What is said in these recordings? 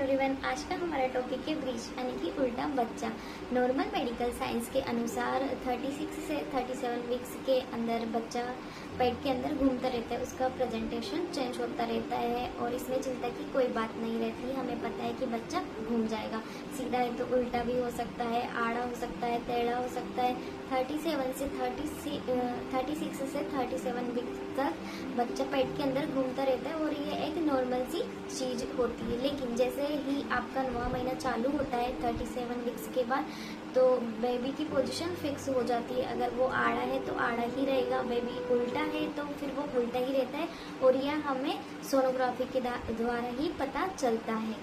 Everyone, आज का हमारा टॉपिक है ब्रीच यानी कि उल्टा बच्चा। नॉर्मल मेडिकल साइंस के अनुसार 36 से 37 वीक्स के अंदर बच्चा पेट के अंदर घूमता रहता है, उसका प्रेजेंटेशन चेंज होता रहता है और इसमें चिंता की कोई बात नहीं रहती। हमें पता है कि बच्चा घूम जाएगा, सीधा है तो उल्टा भी हो सकता है, आड़ा हो सकता है, टेढ़ा हो सकता है। 36 से 37 वीक्स तक बच्चा पेट के अंदर घूमता रहता है और ये एक नॉर्मल सी चीज होती है। लेकिन जैसे ही आपका 9वां महीना चालू होता है 37 वीक्स के बाद, तो बेबी की पोजीशन फिक्स हो जाती है। अगर वो आड़ा है तो आड़ा ही रहेगा, बेबी उल्टा है तो फिर वो उल्टा ही रहता है और यह हमें सोनोग्राफी के द्वारा ही पता चलता है।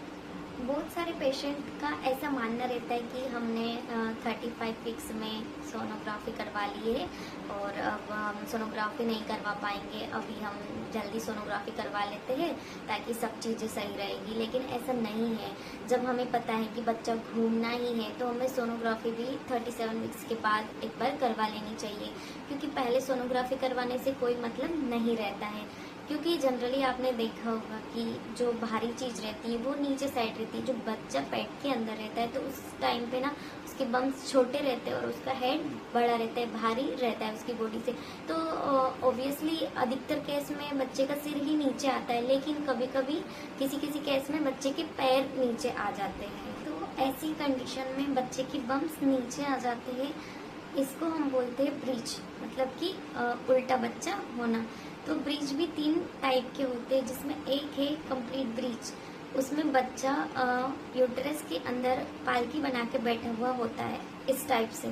बहुत सारे पेशेंट का ऐसा मानना रहता है कि हमने 35 वीक्स में सोनोग्राफी करवा ली है और अब हम सोनोग्राफी नहीं करवा पाएंगे, अभी हम जल्दी सोनोग्राफी करवा लेते हैं ताकि सब चीज़ें सही रहेगी। लेकिन ऐसा नहीं है। जब हमें पता है कि बच्चा घूमना ही है तो हमें सोनोग्राफी भी 37 वीक्स के बाद एक बार करवा लेनी चाहिए, क्योंकि पहले सोनोग्राफी करवाने से कोई मतलब नहीं रहता है। क्योंकि जनरली आपने देखा होगा कि जो भारी चीज रहती है वो नीचे साइड रहती है। जो बच्चा पेट के अंदर रहता है तो उस टाइम पे ना उसके बम्स छोटे रहते हैं और उसका हेड बड़ा रहता है, भारी रहता है उसकी बॉडी से। तो ऑब्वियसली अधिकतर केस में बच्चे का सिर ही नीचे आता है, लेकिन कभी कभी किसी किसी केस में बच्चे के पैर नीचे आ जाते हैं। तो ऐसी कंडीशन में बच्चे की बम्स नीचे आ जाते हैं, इसको हम बोलते हैं ब्रीच, मतलब कि उल्टा बच्चा होना। तो ब्रीच भी 3 टाइप के होते हैं, जिसमें एक है कंप्लीट ब्रीच। उसमें बच्चा यूट्रस के अंदर पालकी बना के बैठा हुआ होता है इस टाइप से।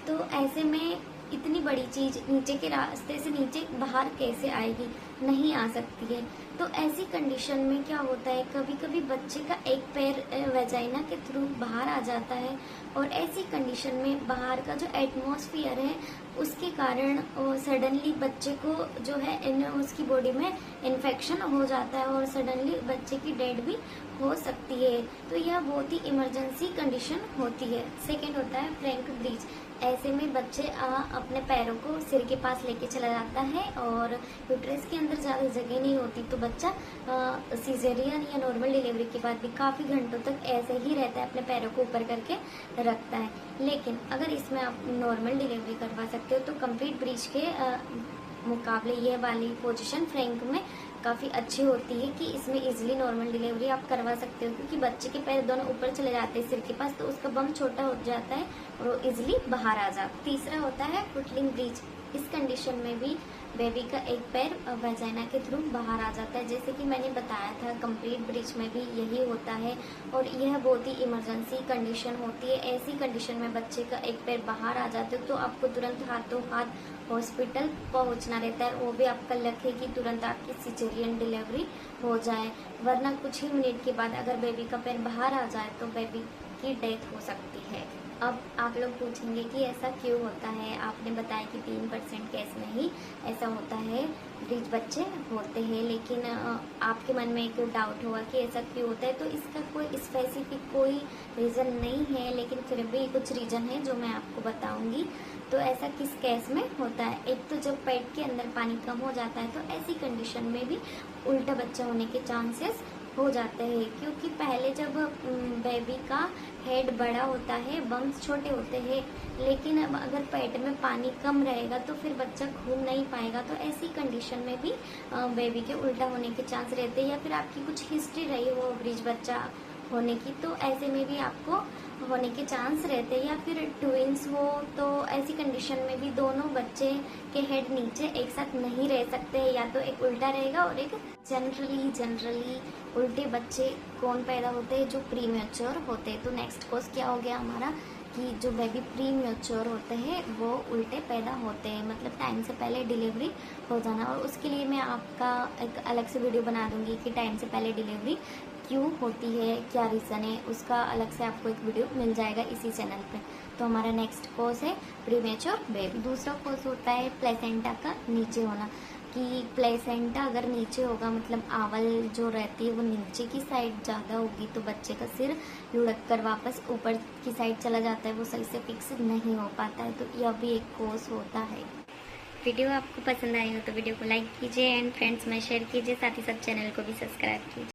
तो ऐसे में इतनी बड़ी चीज नीचे के रास्ते से नीचे बाहर कैसे आएगी, नहीं आ सकती है। तो ऐसी कंडीशन में क्या होता है, कभी कभी बच्चे का एक पैर वेजाइना के थ्रू बाहर आ जाता है और ऐसी कंडीशन में बाहर का जो एटमॉस्फेयर है उसके कारण सडनली बच्चे को जो है उसकी बॉडी में इन्फेक्शन हो जाता है और सडनली बच्चे की डेथ भी हो सकती है। तो यह बहुत ही इमरजेंसी कंडीशन होती है। सेकेंड होता है फ्रैंक ब्रीच। ऐसे में बच्चे अपने पैरों को सिर के पास लेके चला जाता है और यूट्रस के अंदर ज्यादा जगह नहीं होती, तो बच्चा सीजेरियन या नॉर्मल डिलीवरी के बाद भी काफी घंटों तक ऐसे ही रहता है, अपने पैरों को ऊपर करके रखता है। लेकिन अगर इसमें आप नॉर्मल डिलीवरी करवा सकते हो तो कंप्लीट ब्रीच के मुकाबले ये वाली पोजीशन फ्रैंक में काफी अच्छी होती है कि इसमें इजीली नॉर्मल डिलीवरी आप करवा सकते हो, क्योंकि बच्चे के पैर दोनों ऊपर चले जाते हैं सिर के पास, तो उसका बम छोटा हो जाता है और वो इजीली बाहर आ जाता है। तीसरा होता है फुटलिंग ब्रीच। इस कंडीशन में भी बेबी का एक पैर वेजाइना के थ्रू बाहर आ जाता है। जैसे कि मैंने बताया था, कंप्लीट ब्रीच में भी यही होता है और यह बहुत ही इमरजेंसी कंडीशन होती है। ऐसी कंडीशन में बच्चे का एक पैर बाहर आ जाते हो तो आपको तुरंत हाथों हाथ हॉस्पिटल पहुंचना रहता है। वो भी आपका लक है कि तुरंत आपकी सिजेरियन डिलीवरी हो जाए, वरना कुछ ही मिनट के बाद अगर बेबी का पैर बाहर आ जाए तो बेबी की डेथ हो सकती है। अब आप लोग पूछेंगे कि ऐसा क्यों होता है। आपने बताया कि 3% केस में ही ऐसा होता है, ब्रीच बच्चे होते हैं, लेकिन आपके मन में एक डाउट होगा कि ऐसा क्यों होता है। तो इसका कोई स्पेसिफिक कोई रीज़न नहीं है, लेकिन फिर भी कुछ रीज़न है जो मैं आपको बताऊंगी। तो ऐसा किस केस में होता है, एक तो जब पेट के अंदर पानी कम हो जाता है तो ऐसी कंडीशन में भी उल्टा बच्चा होने के चांसेस हो जाते हैं, क्योंकि पहले जब बेबी का हेड बड़ा होता है, बम्स छोटे होते हैं, लेकिन अब अगर पेट में पानी कम रहेगा तो फिर बच्चा घूम नहीं पाएगा। तो ऐसी कंडीशन में भी बेबी के उल्टा होने के चांस रहते हैं, या फिर आपकी कुछ हिस्ट्री रही हो ब्रीच बच्चा होने की तो ऐसे में भी आपको होने के चांस रहते हैं। या फिर ट्विंस हो तो ऐसी कंडीशन में भी दोनों बच्चे के हेड नीचे एक साथ नहीं रह सकते, या तो एक उल्टा रहेगा और एक जनरली उल्टे बच्चे कौन पैदा होते हैं, जो प्रीमेच्योर होते हैं। तो नेक्स्ट कोर्स क्या हो गया हमारा कि जो बेबी प्रीमेच्योर होते हैं वो उल्टे पैदा होते हैं, मतलब टाइम से पहले डिलीवरी हो जाना। और उसके लिए मैं आपका एक अलग से वीडियो बना दूंगी कि टाइम से पहले डिलीवरी क्यों होती है, क्या रीज़न है, उसका अलग से आपको एक वीडियो मिल जाएगा इसी चैनल पे। तो हमारा नेक्स्ट कोर्स है प्रीमेच्योर बेबी। दूसरा कोर्स होता है प्लेसेंटा का नीचे होना, कि प्लेसेंटा अगर नीचे होगा, मतलब आवल जो रहती है वो नीचे की साइड ज़्यादा होगी तो बच्चे का सिर लुढ़क कर वापस ऊपर की साइड चला जाता है, वो सही से फिक्स नहीं हो पाता है। तो यह भी एक कोर्स होता है। वीडियो आपको पसंद आई हो तो वीडियो को लाइक कीजिए एंड फ्रेंड्स में शेयर कीजिए, साथ ही साथ चैनल को भी सब्सक्राइब कीजिए।